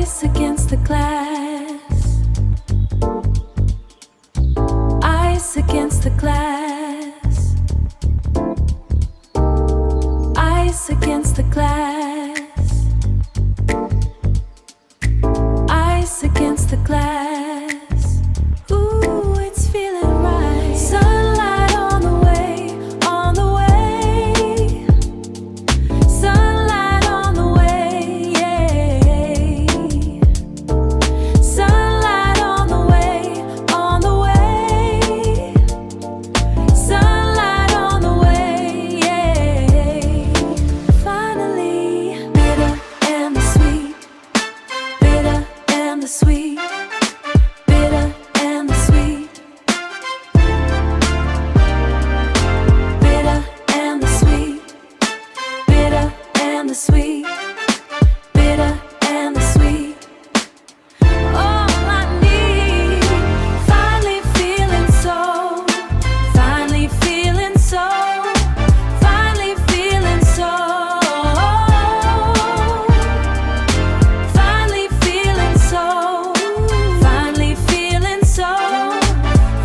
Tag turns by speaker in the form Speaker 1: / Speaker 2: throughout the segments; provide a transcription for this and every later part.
Speaker 1: Eyes against the glass. Eyes against the glass. Eyes against the glass. Eyes against the glass. Ooh, it's feeling right. Sunlight on the way, on the way. Sunlight on the way, yeah. Sunlight on the way, on the way. Sunlight on the way, yeah. Finally, bitter and the sweet, bitter and the sweet, bitter and the sweet, bitter and the sweet, bitter and the sweet, bitter and the sweet. All I need, finally feeling so, finally feeling so, finally feeling so, finally feeling so, finally feeling so,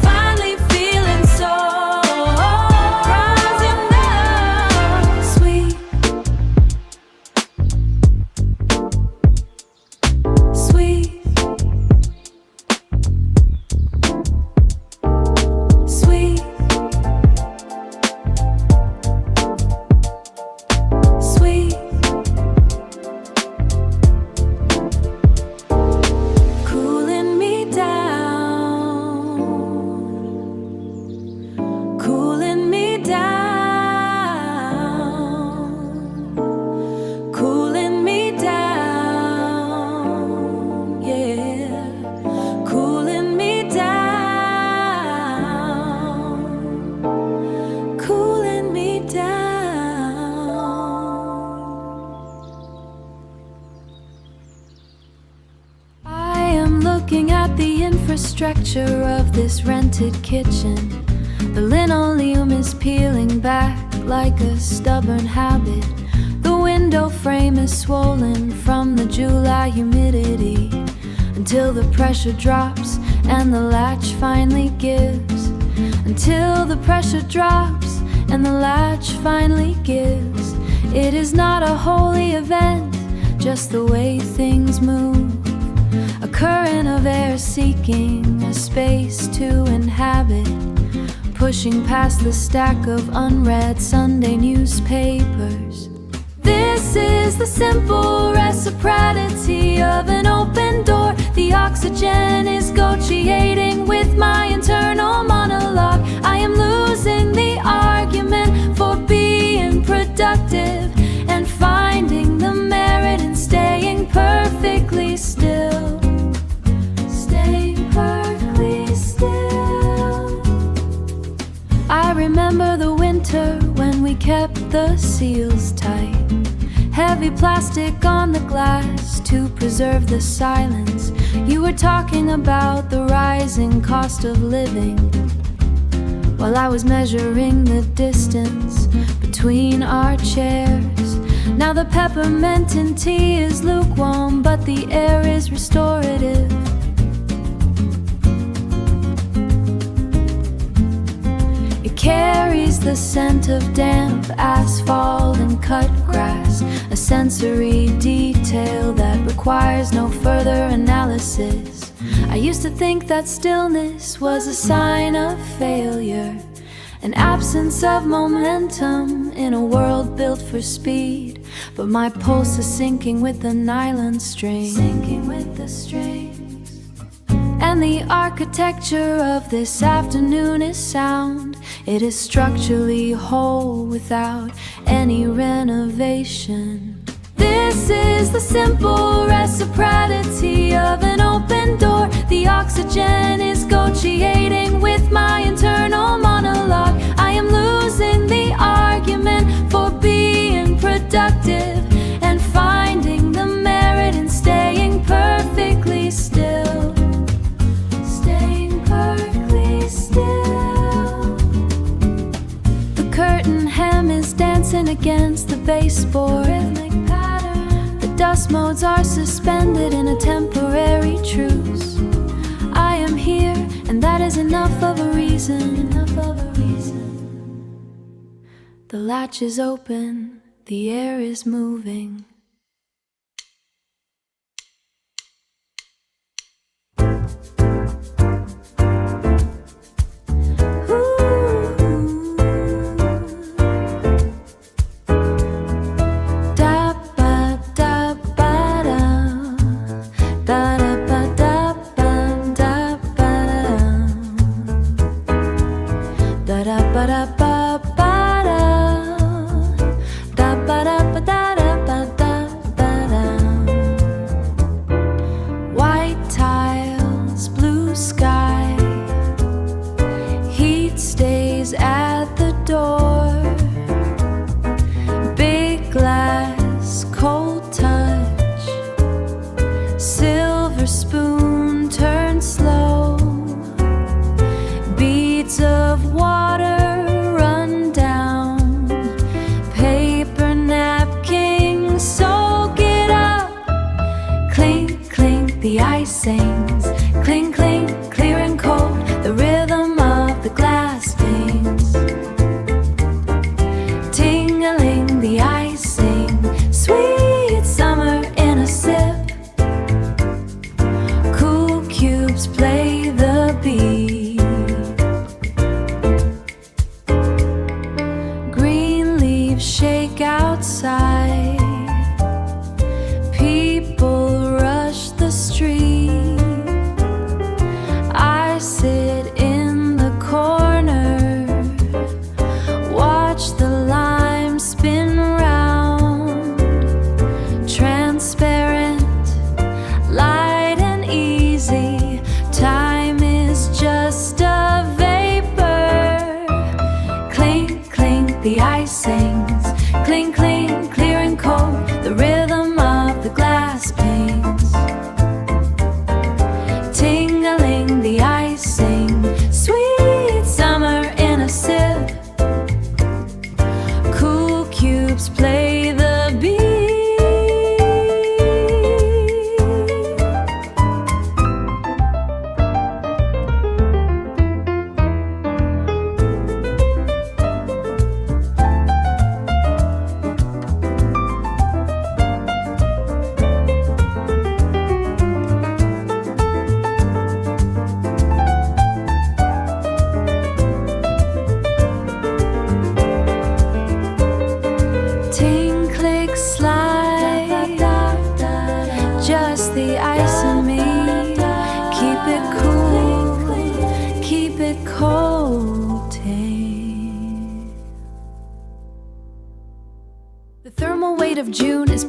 Speaker 1: finally feeling so. 'Cause you know, sweet, sweet, sweet, sweet. Cooling me down, cooling me down, cooling me down, yeah, cooling me down, cooling me down. I am looking at the infrastructure of this rented kitchen. The linoleum is peeling back like a stubborn habit. The window frame is swollen from the July humidity until the pressure drops and the latch finally gives. Until the pressure drops and the latch finally gives. It is not a holy event, just the way things move. A current of air seeking a space to inhabit, pushing past the stack of unread Sunday newspapers. This is the simple reciprocity of an open door. The oxygen is negotiating with my internal monologue. I am losing the argument for being productive and finding the merit in staying perfectly still. Staying perfectly still. I remember the winter when we kept the seals tight. Heavy plastic on the glass to preserve the silence. You were talking about the rising cost of living, while I was measuring the distance between our chairs. Now the peppermint in tea is lukewarm, but the air is restorative. It carries the scent of damp asphalt and cut grass, a sensory detail that requires no further analysis. I used to think that stillness was a sign of failure, an absence of momentum in a world built for speed. But my pulse is sinking with the nylon string, sinking with the strings. And the architecture of this afternoon is sound. It is structurally whole without any renovation. This is the simple reciprocity of an open door. The oxygen is negotiating with my internal monologue. I am losing the argument for being productive and finding the merit in staying perfectly still. Staying perfectly still. The curtain hem is dancing against the baseboard. The chaos modes are suspended in a temporary truce. I am here, and that is enough of a reason. The latch is open, the air is moving.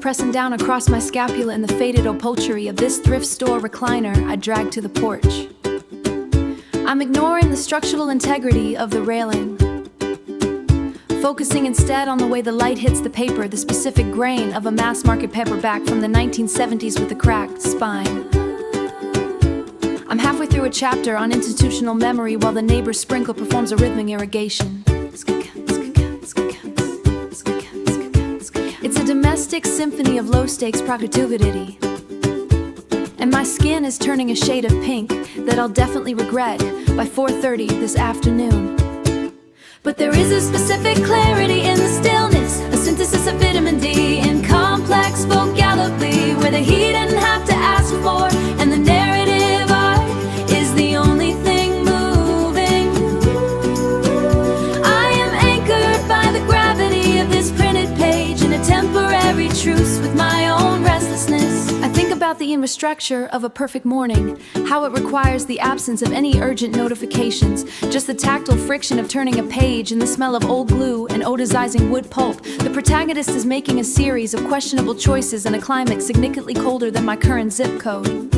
Speaker 2: Pressing down across my scapula in the faded upholstery of this thrift store recliner I drag to the porch. I'm ignoring the structural integrity of the railing, focusing instead on the way the light hits the paper, the specific grain of a mass-market paperback from the 1970s with a cracked spine. I'm halfway through a chapter on institutional memory while the neighbor's sprinkler performs a rhythmic irrigation. It's a domestic symphony of low-stakes productivity. And my skin is turning a shade of pink that I'll definitely regret by 4:30 this afternoon. But there is a specific clarity in the stillness, a synthesis of vitamin D in complex vocabulary where the he didn't have to ask for, and the narrative arc is the only thing moving. I am anchored by the gravity of this printed page in a temporary truce with my own restlessness. I think about the infrastructure of a perfect morning, how it requires the absence of any urgent notifications, just the tactile friction of turning a page and the smell of old glue and odizing wood pulp. The protagonist is making a series of questionable choices in a climate significantly colder than my current zip code.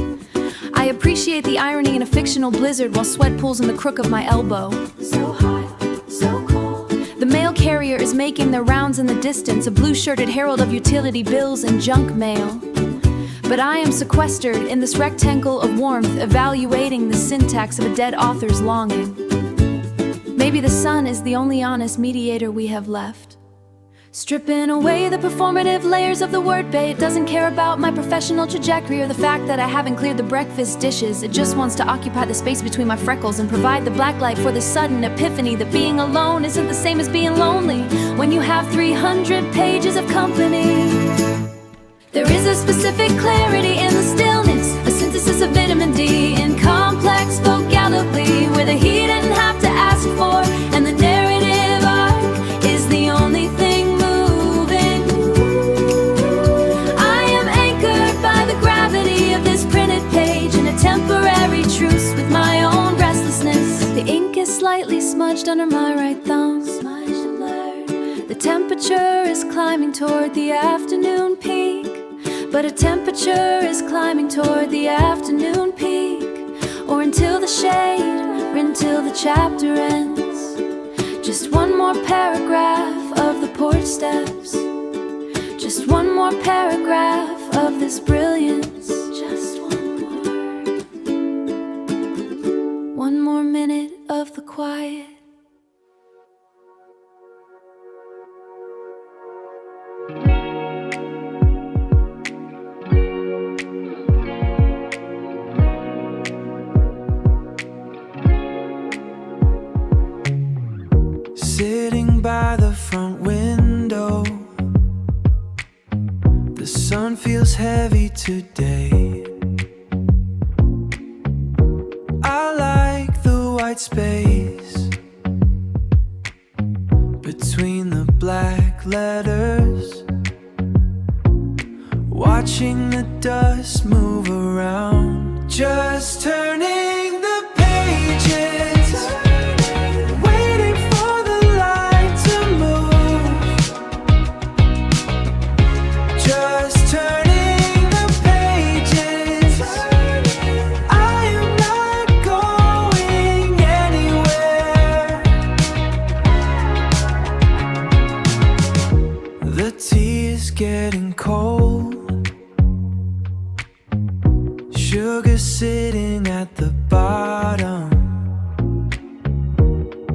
Speaker 2: I appreciate the irony in a fictional blizzard while sweat pools in the crook of my elbow. So hot, so cold. The mail carrier is making their rounds in the distance, a blue-shirted herald of utility bills and junk mail. But I am sequestered in this rectangle of warmth, evaluating the syntax of a dead author's longing. Maybe the sun is the only honest mediator we have left. Stripping away the performative layers of the wordplay. It doesn't care about my professional trajectory or the fact that I haven't cleared the breakfast dishes. It just wants to occupy the space between my freckles and provide the black light for the sudden epiphany that being alone isn't the same as being lonely when you have 300 pages of company. There is a specific clarity in the stillness, a synthesis of vitamin D in complex vocabulary where the he didn't have to ask for, and the narrative arc is the only thing moving. I am anchored by the gravity of this printed page in a temporary truce with my own restlessness. The ink is slightly smudged under my right thumb. The temperature is climbing toward the afternoon peak. But a temperature is climbing toward the afternoon peak, or until the shade, or until the chapter ends. Just one more paragraph of the porch steps. Just one more paragraph of this brilliance. Just one more. One more minute of the quiet.
Speaker 3: Sitting by the front window, the sun feels heavy today. I like the white space between the black letters, watching the dust move around, just turning the pages. Getting cold, sugar sitting at the bottom.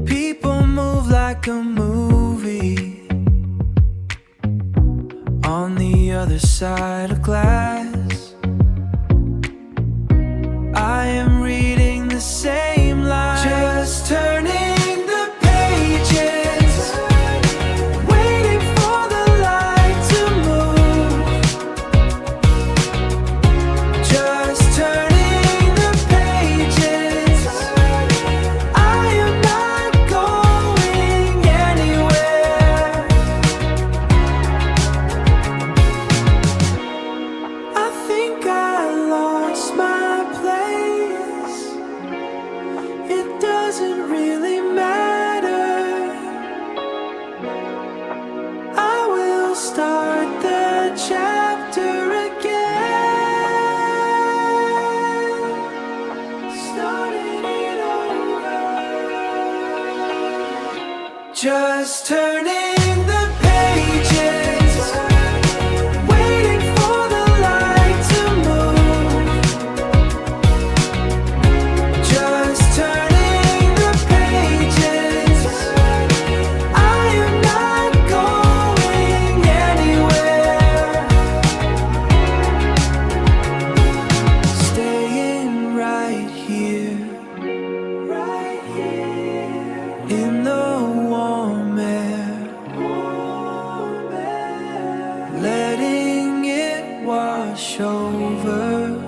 Speaker 3: People move like a movie on the other side of glass. I am reading the same line, just turning just turning the pages, waiting for the light to move. Just turning the pages. I am not going anywhere. Staying right here, in the letting it wash over.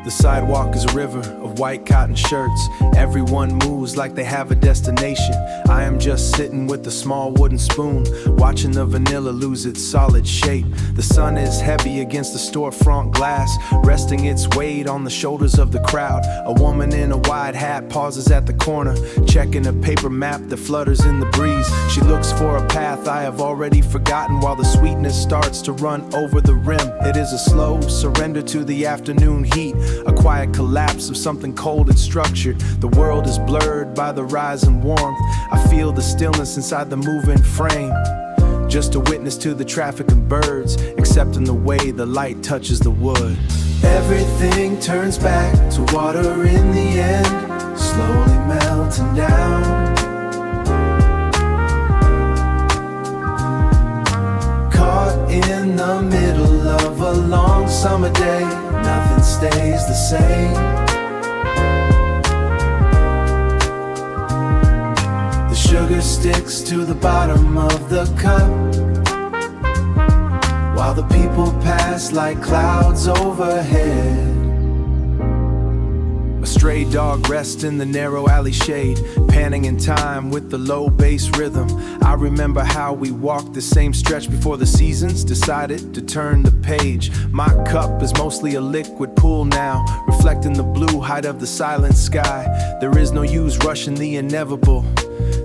Speaker 4: The sidewalk is a river of white cotton shirts. Everyone moves like they have a destination. I am just sitting with a small wooden spoon, watching the vanilla lose its solid shape. The sun is heavy against the storefront glass, resting its weight on the shoulders of the crowd. A woman in a wide hat pauses at the corner, checking a paper map that flutters in the breeze. She looks for a path I have already forgotten while the sweetness starts to run over the rim. It is a slow surrender to the afternoon heat, a quiet collapse of something cold and structured. The world is blurred by the rise in warmth. I feel the stillness inside the moving frame. just a witness to the traffic and birds, accepting the way the light touches the wood.
Speaker 3: Everything turns back to water in the end, slowly melting down. Caught in the middle of a long summer day, nothing stays the same. The sugar sticks to the bottom of the cup, while the people pass like clouds overhead.
Speaker 4: A stray dog rests in the narrow alley shade, panning in time with the low bass rhythm. I remember how we walked the same stretch before the seasons decided to turn the page. My cup is mostly a liquid pool now, reflecting the blue height of the silent sky. There is no use rushing the inevitable.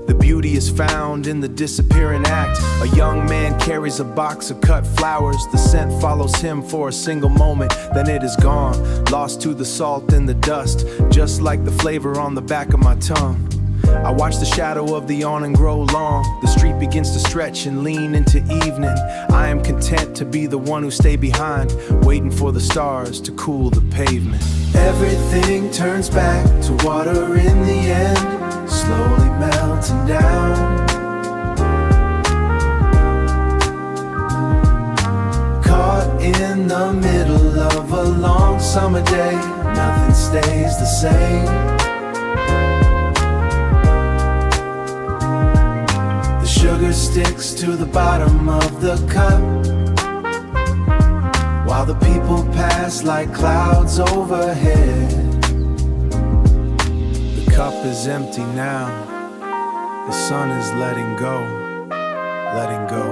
Speaker 4: The beauty is found in the disappearing act. A young man carries a box of cut flowers. The scent follows him for a single moment, then it is gone, lost to the salt and the dust, just like the flavor on the back of my tongue. I watch the shadow of the awning grow long. The street begins to stretch and lean into evening. I am content to be the one who stay behind, waiting for the stars to cool the pavement.
Speaker 3: Everything turns back to water in the end, slowly melting down. Caught in the middle of a long summer day, nothing stays the same. The sugar sticks to the bottom of the cup, while the people pass like clouds overhead.
Speaker 4: The cup is empty now. The sun is letting go, letting go.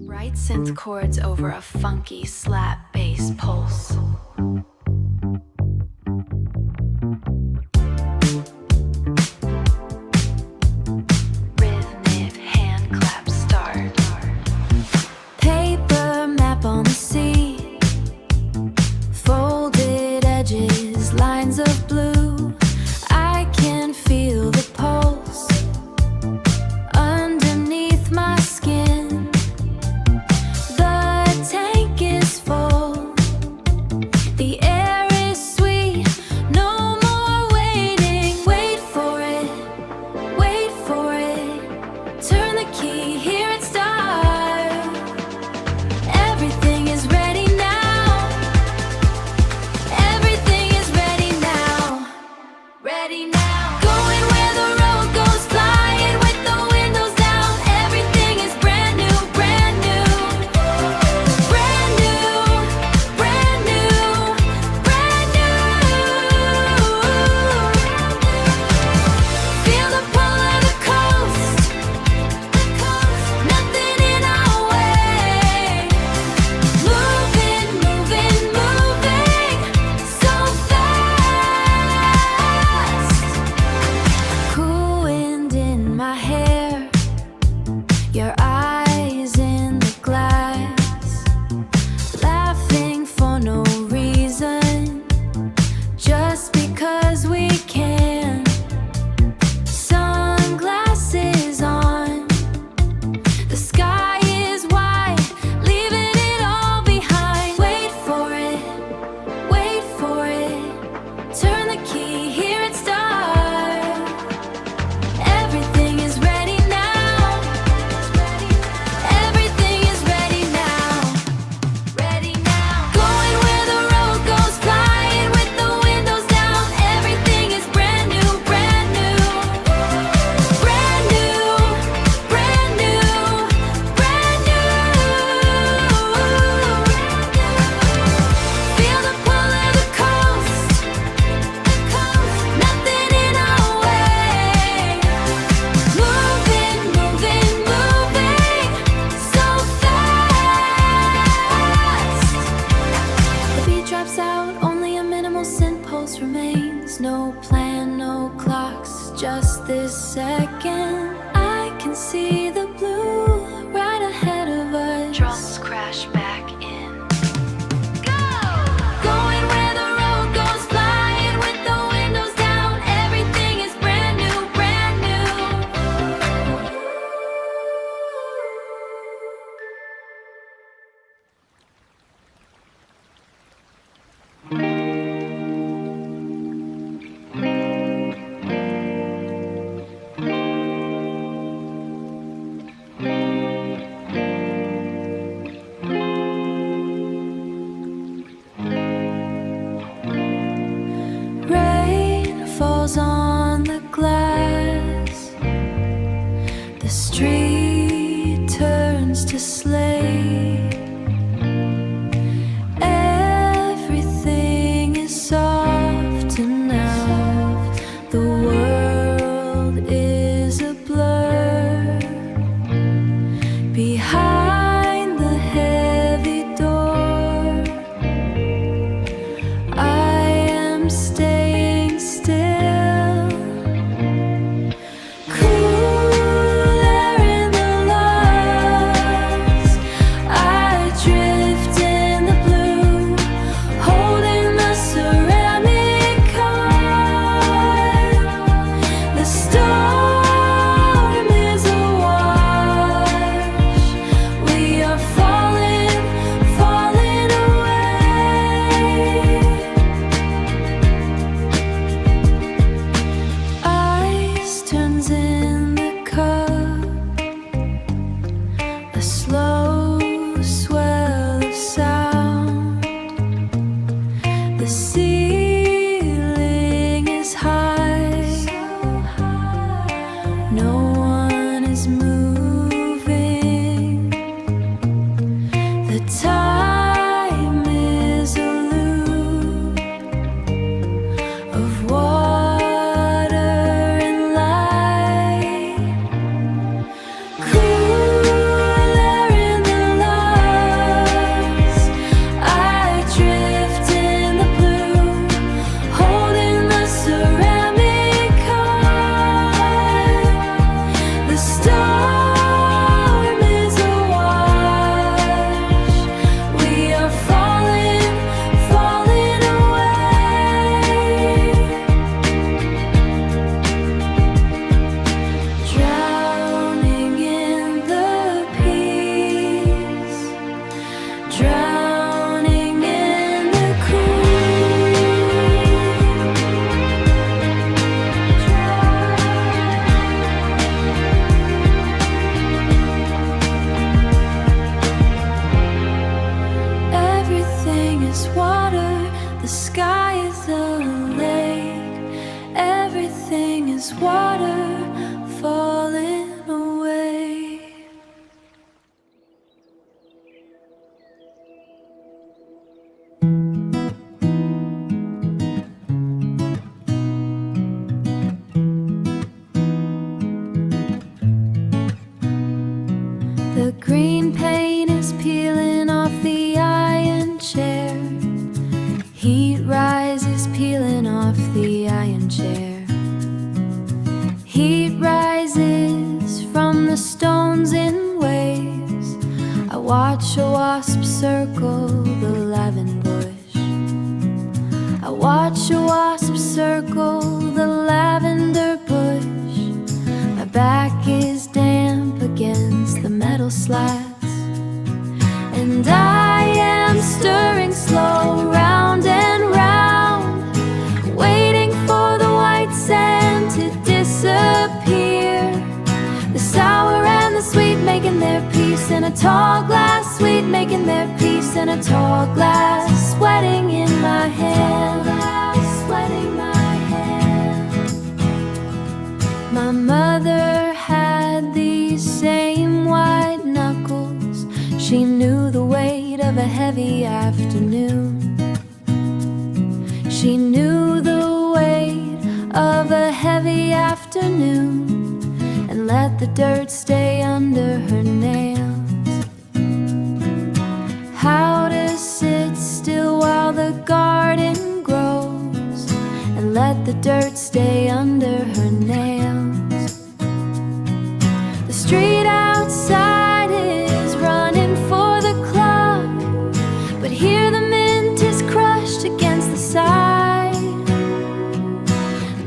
Speaker 2: Bright synth chords over a funky slap bass pulse. Rhythmic hand clap start. Paper map on the sea, folded edges, lines of blue. I can feel the pulse underneath my skin. The tank is full, the air is sweet, no more waiting. Wait for it, wait for it. Turn the key, hear it start. Everything is ready now. Everything is ready now. Ready now. Going where the road goes, flying with the windows down. Everything is brand new, brand new. Brand new, brand new, brand new. Feel the pull of the coast, nothing in our way. Moving, moving, moving so fast. Cool wind in my hair, your eyes in the glass. Laughing for no reason, just because we can. Sunglasses on, the sky is white, leaving it all behind. Wait for it, wait for it. Turn the key, hear it start. Everything is ready now. Everything is ready now. Ready now. Going where the road goes, flying with the windows down. Everything is brand new, brand new. Brand new, brand new, brand new. Feel the pull of the coast, nothing in our way. Moving, moving, moving so fast. The beat drops out, only a minimal synth pulse remains. No plan, no clocks, just this second. I can see the blue right ahead of us. Drums crash back in. Go! Going where the road goes, flying with the windows down. Everything is brand new, brand new.
Speaker 1: swell of sound. The ceiling is high, no one is moving. The time is a loop of water and light, cooler in the lungs. I drift in the blue, holding the ceramic cup. The storm is awash. We are falling, falling away, drowning in the peace, drowning in the Everything is water, the sky is a lake. Everything is water falling away. The green paint is peeling off the iron chair. Heat rises, peeling off the iron chair. Heat rises from the stones in waves. I watch a wasp circle the lavender bush. I watch a wasp circle the lavender bush. My back is damp against the metal slats, and I am stirring slow round and round, waiting for the white sand to disappear. The sour and the sweet making their peace in a tall glass, sweet making their peace in a tall glass, sweating in my hand, sweating my hand. My mother had these same white knuckles. She knew the weight of a heavy afternoon. She knew the weight of a heavy afternoon, and let the dirt stay under her nails. How to sit still while the garden grows, and let the dirt stay under her nails. The street outside is running for the clock, but here the mint is crushed against the side.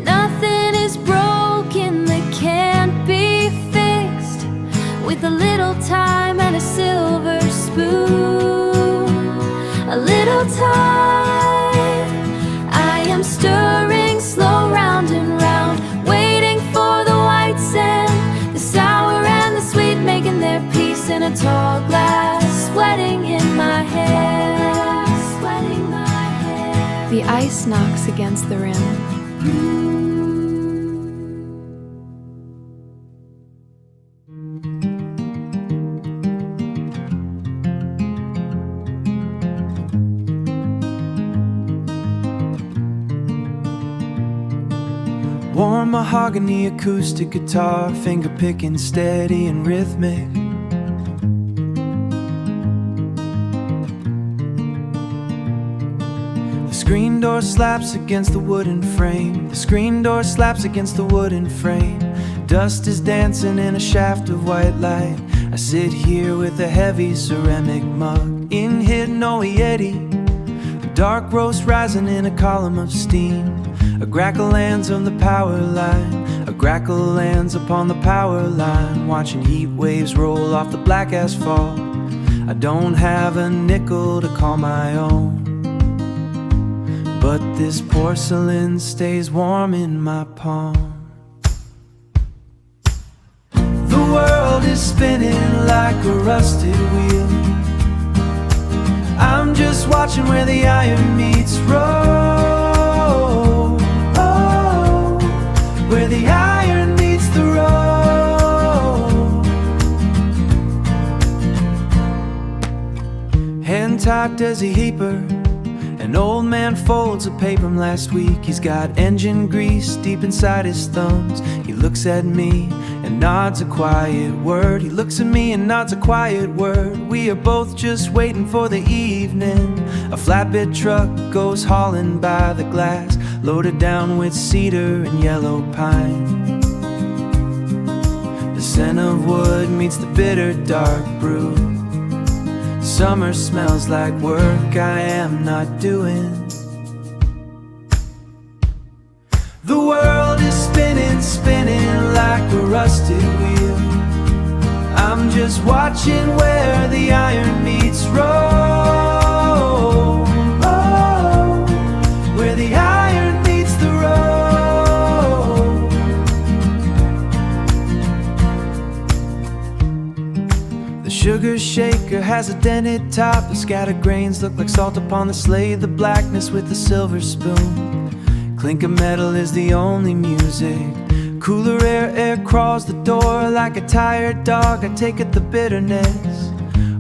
Speaker 1: Nothing is broken that can't be fixed with a little time and a silver spoon. A little time. I am stirring slow round and round, waiting for the white sand, the sour and the sweet making their peace in a tall glass, sweating in my hair, sweating my hair. The ice knocks against the rim.
Speaker 3: Warm mahogany acoustic guitar, finger picking steady and rhythmic. The screen door slaps against the wooden frame. The screen door slaps against the wooden frame. Dust is dancing in a shaft of white light. I sit here with a heavy ceramic mug in hidden Yeti. A dark roast rising in a column of steam. A grackle lands on the power line. A grackle lands upon the power line. Watching heat waves roll off the black asphalt. I don't have a nickel to call my own, but this porcelain stays warm in my palm. The world is spinning like a rusted wheel. watching where the iron meets road. Oh, where the iron meets the road. Hand-typed as a heaper, an old man folds a paper from last week. He's got engine grease deep inside his thumbs. He looks at me and nods a quiet word. He looks at me and nods a quiet word. We are both just waiting for the evening. A flatbed truck goes hauling by the glass, loaded down with cedar and yellow pine. The scent of wood meets the bitter dark brew. Summer smells like work I am not doing. The world is spinning, spinning like a rusted wheel. I'm just watching where the iron meets road. Oh, where the iron meets the road. The sugar shaker has a dented top. The scattered grains look like salt upon the slate. The blackness with the silver spoon. Clink of metal is the only music. Cooler air crawls the door like a tired dog. I take it the bitterness,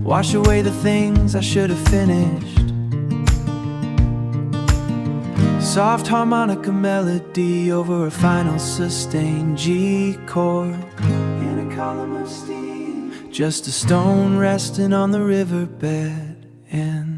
Speaker 3: wash away the things I should have finished. Soft harmonica melody over a final sustained G chord in a column of steel. Just a stone resting on the riverbed and